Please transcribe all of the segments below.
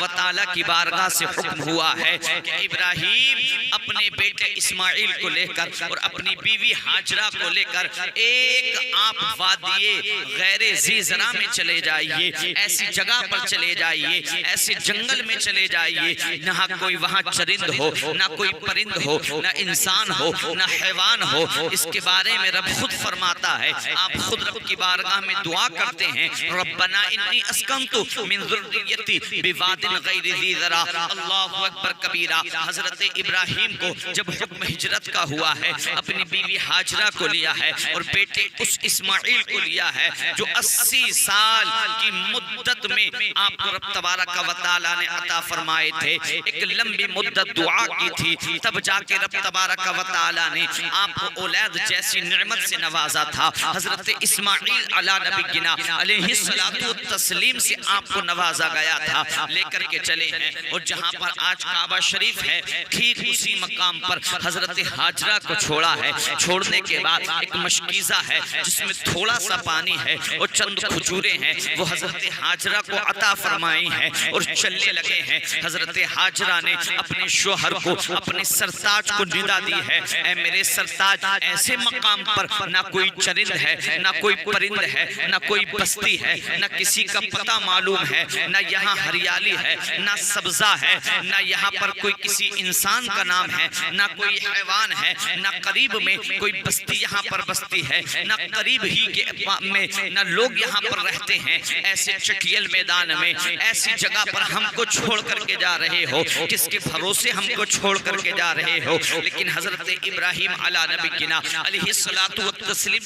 و تعالیٰ کی بارگاہ سے حکم ہوا ہے کہ ابراہیم اپنے بیٹے اسماعیل کو لے کر اور اپنی بیوی ہاجرہ کو لے کر ایک آپ وادی غیر ذی زرع میں چلے جائیے، ایسی جگہ پر چلے جائیے، ایسے جنگل میں چلے جائیے نہ کوئی وہاں چرند ہو، نہ کوئی پرند ہو، نہ انسان ہو، نہ حیوان ہو۔ اس کے بارے میں رب خود فرماتا ہے، آپ خود رب کی بارگاہ میں دعا کرتے ہیں، ربنا انی اسکنت من ذریتی بواد غیر ذی زرع۔ اللہ اکبر کبیرہ۔ حضرت ابراہیم کو جب حکم ہجرت کا ہوا ہے، اپنی بیوی ہاجرہ کو لیا ہے اور بیٹے اس اسماعیل کو لیا ہے جو 80 سال کی مدت میں آپ کو رب تبارک و تعالیٰ نے عطا فرمائے تھے، ایک لمبی مدت دعا کی تھی، تب جا کے رب تبارک و تعالیٰ نے آپ کو اولاد جیسی نعمت سے نوازا تھا۔ حضرت اسماعیل علی نبینا علیہ السلام سے آپ کو نوازا گیا تھا، لے کر کے چلے ہیں۔ اور جہاں پر آج کعبہ شریف ہے، ٹھیک اسی مقام پر حضرت ہاجرہ کو چھوڑا ہے۔ چھوڑنے کے بعد ایک مشکیزہ ہے جس میں تھوڑا سا پانی ہے اور چند کھجوریں ہیں، وہ حضرت ہاجرہ کو عطا فرمائی ہیں اور چلنے لگے ہیں۔ حضرت ہاجرہ نے اپنے شوہر کو، اپنے سرتاج کو ندا دی ہے، اے میرے سرتاج، ایسے مقام پر نہ کوئی چرند ہے، نہ کوئی پرند ہے، نہ کوئی بستی ہے، نہ کسی کا پتہ معلوم ہے، نہ یہاں ہریالی ہے، نہ سبزہ ہے، نہ یہاں پر کوئی کسی انسان کا نام ہے، نہ کوئی حیوان ہے، نہ قریب میں کوئی بستی یہاں پر بستی ہے، نہ قریب ہی کے میں نہ لوگ یہاں پر رہتے ہیں۔ ایسے چٹیل میدان میں، ایسی جگہ پر ہم کو چھوڑ کر کے جا رہے ہو، کس کے بھروسے ہم کو چھوڑ کر کے جا رہے ہو؟ لیکن حضرت ابراہیم علی نبینا علیہ السلام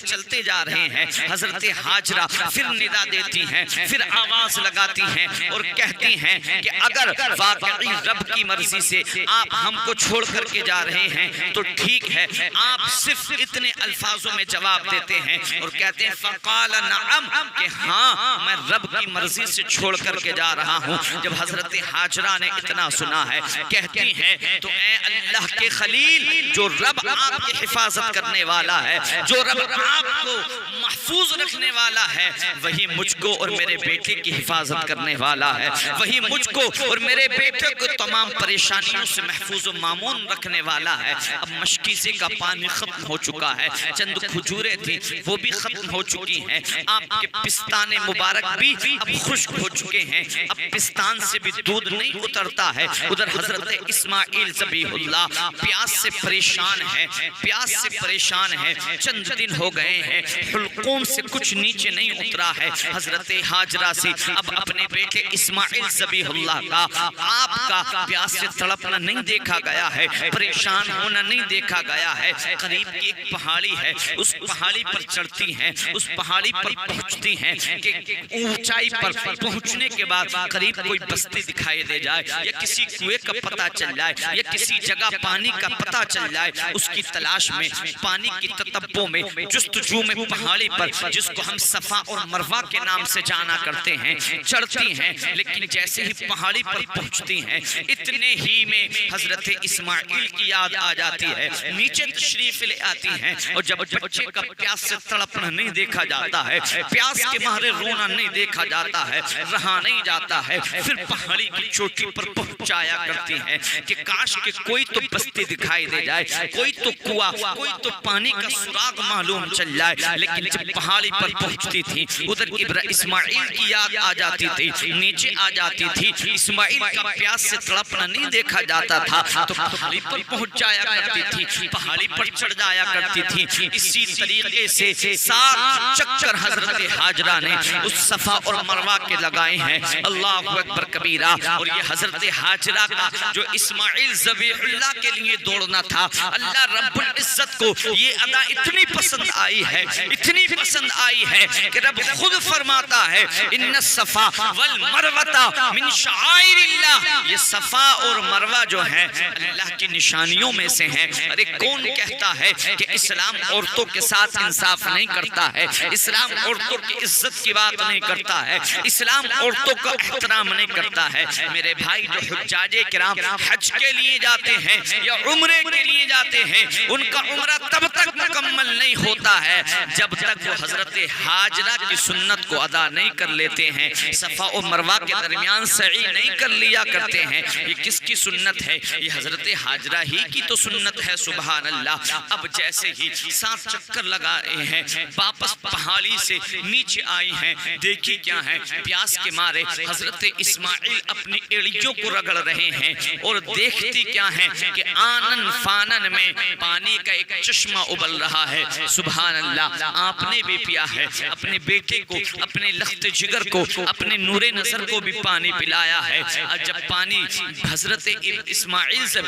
چلتے جا رہے ہیں۔ حضرت ہاجرہ پھر ندا دیتی ہیں، پھر آواز لگاتی ہیں اور کہتی ہیں کہ اگر واقعی رب کی مرضی سے آپ ہم کو چھوڑ کر کے جا رہے ہیں تو ٹھیک ہے۔ آپ صرف اتنے الفاظوں میں جواب دیتے ہیں اور کہتے ہیں فقال نعم، کہ ہاں میں رب کی مرضی سے چھوڑ کر کے جا رہا ہوں۔ جب حضرت ہاجرہ نے اتنا سنا ہے، کہتی ہیں تو اے اللہ کے خلیل، جو رب آپ کی حفاظت کرنے والا ہے، جو رب آپ کو محفوظ رکھنے والا ہے، وہی مجھ کو اور میرے بیٹے کی حفاظت کرنے والا ہے، وہی مجھ کو اور میرے بیٹے کو تمام پریشانیوں سے محفوظ و مامون رکھنے والا ہے۔ اب مشکیزے کا پانی ختم ہو چکا ہے، چند کھجوریں تھیں وہ بھی ختم ہو چکی ہیں، آپ کے پستان مبارک بھی اب خشک ہو چکے ہیں، اب پستان سے بھی دودھ نہیں اترتا ہے۔ ادھر حضرت اسماعیل ذبیح اللہ پیاس سے پریشان ہے، پیاس سے پریشان ہے، چند دن ہو گئے ہیں، حلقوم سے کچھ نیچے نہیں اترا ہے۔ حضرت ہاجرہ سے اب اپنے بیٹے اسماعیل ذبیح اللہ کا، آپ کا پیاس سے تڑپنا نہیں دیکھا گیا ہے، پریشان ہونا نہیں دیکھا گیا ہے۔ قریب کی ایک پہاڑی ہے، اس پہاڑی پر چڑھتی ہیں، اس پہاڑی پر پہنچتی ہیں کہ اونچائی پر پہنچنے کے بعد قریب کوئی بستی دکھائی دے جائے یا کسی کنویں کا پتہ چل جائے یا کسی جگہ پانی کا پتہ چل جائے، اس کی تلاش میں، پانی کی تتبع میں، جستجو میں پہاڑی پر، جس کو ہم صفا اور مروہ کے نام سے جانا کرتے ہیں، چڑھتی ہیں۔ لیکن جیسے ہی پہاڑی پر پہنچتی ہیں، اتنے ہی میں حضرت اسماعیل کی یاد آ جاتی ہے، نیچے تشریف لے آتی ہیں، اور جب بچے کا پیاس سے تڑپنا نہیں دیکھا جاتا ہے، پیاس کے مارے رونا نہیں دیکھا جاتا ہے، رہا نہیں جاتا ہے، پھر پہاڑی کی چوٹی پر پہنچایا کرتی ہیں کہ کاش کہ کوئی تو بستی دکھائی دے جائے، کوئی تو کنواں، کوئی تو پانی کا سراغ معلوم چل جائے۔ لیکن جب پہاڑی پر پہنچتی تھی، ادھر اسماعیل کی یاد آ جاتی تھی، نیچے آ جاتی تھی، اسماعیل کا پیاس سے تڑپنا نہیں دیکھا جاتا تھا تو پہاڑی پر پہنچ جایا کرتی تھی، پہاڑی پر چڑھ جایا کرتی تھی۔ اسی طریقے سے 7 چکر حضرت ہاجرہ نے اس صفا اور مروہ کے لگائے ہیں۔ اللہ اکبر کبیرہ۔ اور یہ حضرت ہاجرہ کا جو اسماعیل ذبیح اللہ کے لیے دوڑنا تھا، اللہ رب العزت کو یہ ادا اتنی پسند آئی ہے، اتنی پسند آئی ہے کہ رب خود فرماتا ہے ان الصفا والمروہ من شعائر اللہ۔ یہ صفا اور مروہ جو ہے اللہ کی نشانیوں میں سے ہیں۔ ارے کون کہتا ہے کہ اسلام عورتوں کے ساتھ انصاف نہیں کرتا ہے، اسلام عورتوں کی عزت کی بات نہیں کرتا ہے، اسلام عورتوں کا احترام نہیں کرتا ہے؟ میرے بھائی جو حجاج کرام حج کے لیے جاتے ہیں یا عمرے کے لیے جاتے ہیں، ان کا عمرہ تب تک مکمل نہیں ہوتا ہے جب تک وہ حضرت ہاجرہ کی سنت کو ادا نہیں کر لیتے ہیں، صفا و مروہ کے درمیان سعی نہیں کر لیا کرتے ہیں. یہ کس کی سنت ہے؟ یہ حضرت حاجرہ ہی کی تو سنت ہے. سبحان اللہ. اب جیسے ہی 7 چکر لگائے ہیں, واپس پہاڑی سے نیچے آئی ہیں, دیکھی کیا ہے, پیاس کے مارے حضرت اسماعیل اپنی ایڑیوں کو رگڑ رہے ہیں اور دیکھتی کیا ہے کہ آنن فانن میں پانی کا ایک چشمہ ابل رہا ہے. سبحان اللہ. آپ نے بھی پیا ہے, اپنے بیٹے کو, اپنے لخت جگر کو, اپنے نور نظر کو بھی پانی پلایا ہے. اور جب پانی حضرت اسماعیل سے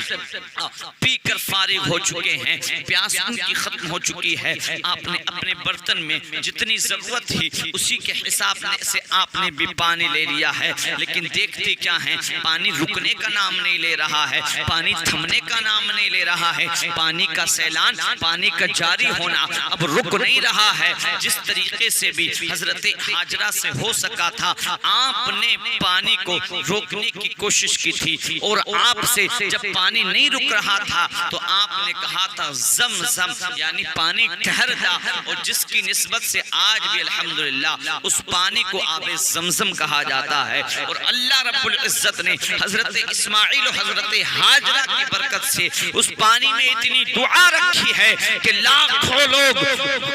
پی کر فارغ ہو چکے ہیں, پیاس ان کی ختم ہو چکی ہے, آپ نے اپنے برتن میں جتنی ضرورت تھی اسی کے حساب سے آپ نے بھی پانی لے لیا ہے. لیکن دیکھتے کیا ہے, پانی رکنے کا نام نہیں لے رہا ہے, پانی تھمنے کا نام نہیں لے رہا ہے. پانی کا سیلان, پانی کا جاری ہونا اب رک نہیں رہا ہے. جس طریقے سے بھی حضرت حاجرہ سے ہو سکا تھا, آپ نے پانی کو روکنے کی کوشش کی تھی, اور آپ سے جب پانی نہیں رک رہا تھا تو آپ نے کہا تھا زمزم, یعنی پانی ٹھہر جا, اور جس کی نسبت سے آج بھی الحمدللہ اس پانی کو آب زمزم کہا جاتا ہے. اور اللہ رب العزت نے حضرت اسماعیل و حضرت حاجرہ کی برکت سے اس پانی میں اتنی دعا رکھی ہے کہ لاکھوں لوگ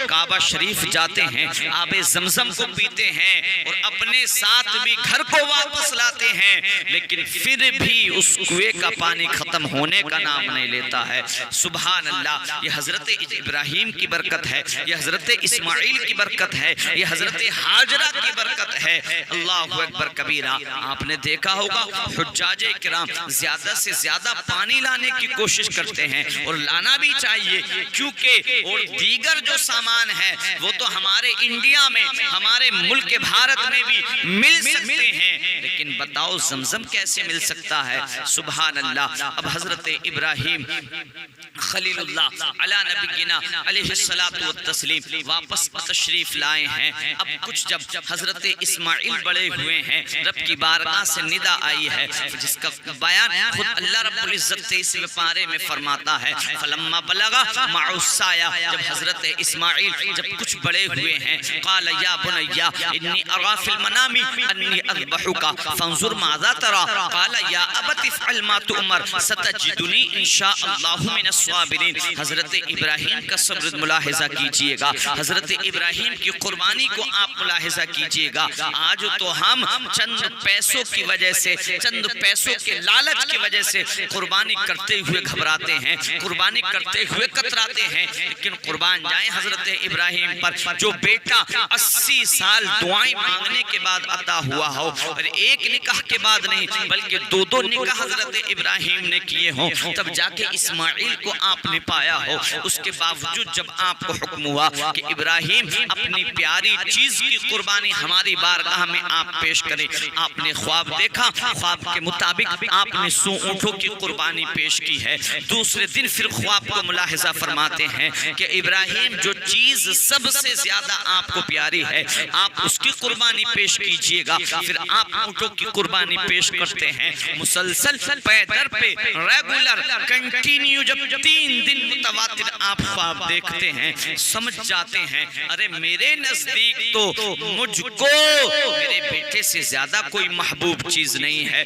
کعبہ شریف جاتے ہیں, آب زمزم کو پیتے ہیں اور اپنے ساتھ بھی گھر کو واپس لاتے ہیں, لیکن پھر بھی اس کنویں کا پانی ختم ہونے کا نام نہیں لیتا ہے. سبحان اللہ. یہ حضرت ابراہیم کی برکت ہے, یہ حضرت اسماعیل کی برکت ہے, یہ حضرت حاجرہ کی برکت ہے. اللہ اکبر کبیرہ. آپ نے دیکھا ہوگا حجاج کرام زیادہ سے زیادہ پانی لانے کی کوشش کرتے ہیں, اور لانا بھی چاہیے, کیونکہ اور دیگر جو سامان ہے وہ تو ہمارے انڈیا میں, ہمارے ملک بھارت میں بھی مل سکتے ہیں, لیکن بتاؤ زمزم کیسے مل سکتا ہے؟ سبحان اللہ. اب حضرت ابراہیم خلیل اللہ علی نبینا علیہ الصلوۃ والتسلیم واپس تشریف لائے ہیں. اب کچھ جب حضرت اسماعیل بڑے ہوئے ہیں, رب کی بارگاہ سے ندا آئی ہے, جس کا بیان خود اللہ رب العزت 23ویں پارے میں فرماتا ہے, فلما بلغا معه السعی, جب حضرت اسماعیل جب کچھ بڑے ہوئے ہیں, قال یا بنی انی ارى فی المنام انی اذبحک فانظر ماذا ترى, قال یا ابت افعل ما تؤمر ستجدنی ان شاء اللہ من الصابرین. حضرت ابراہیم کا صبر ملاحظہ کیجئے گا, حضرت ابراہیم کی قربانی کو آپ ملاحظہ کیجئے گا. آج تو ہم چند پیسوں کی وجہ سے, چند پیسوں کے لالچ کی وجہ سے قربانی کرتے ہوئے گھبراتے ہیں, قربانی کرتے ہوئے کتراتے ہیں, لیکن قربان جائیں حضرت ابراہیم پر جو بیٹا 80 سال دعائیں مانگنے کے بعد عطا ہوا ہو, اور ایک نکاح کے بعد نہیں بلکہ 2 نکاح حضرت ابراہیم نے کیے ہوں, تب جا کے اسماعیل کو آپ نے پایا ہو. اس کے باوجود جب آپ کو حکم ہوا کہ ابراہیم اپنی پیاری چیز کی قربانی ہماری بارگاہ میں آپ پیش کریں, آپ نے خواب دیکھا, خواب کے مطابق آپ نے 100 اونٹوں کی قربانی پیش کی ہے. دوسرے دن پھر خواب کو ملاحظہ فرماتے ہیں کہ ابراہیم جو چیز سب سے زیادہ آپ کو پیاری ہے آپ اس کی قربانی پیش کیجئے گا. پھر آپ اونٹوں کی قربانی پیش کرتے ہیں. مسلسل پے در پہ ریگولر کنٹینیو جب 3 دن متواتر آپ خواب دیکھتے ہیں, سمجھ جاتے ہیں ارے میرے نزدیک تو مجھ کو میرے بیٹے سے زیادہ کوئی محبوب چیز نہیں ہے,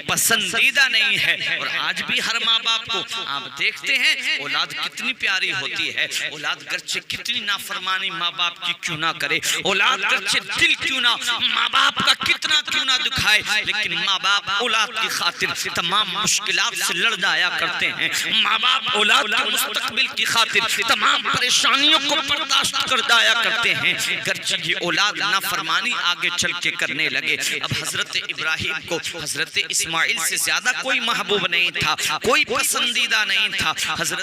پسندیدہ نہیں ہے. اور آج بھی ہر ماں باپ کو آپ دیکھتے ہیں اولاد کتنی پیاری ہوتی ہے, اولاد گرچہ کتنی نافرمانی ماں باپ کی کیوں نہ کرے, اولاد گرچہ دل کیوں نہ ماں باپ کا کتنا کیوں نہ دکھائے, لیکن ماں باپ اولاد کی خاطر تمام مشکلات سے لڑ جایا کرتے ہیں. ماں باپ اولاد کے مستقبل کی خاطر تمام پریشانیوں کو برداشت کر جایا کرتے ہیں, گرچہ یہ اولاد نافرمانی آگے چل کے کرنے لگے. اب حضرت ابراہیم کو حضرت اسماعیل سے زیادہ کوئی محبوب نہیں تھا, کوئی پسندیدہ نہیں تھا. حضرت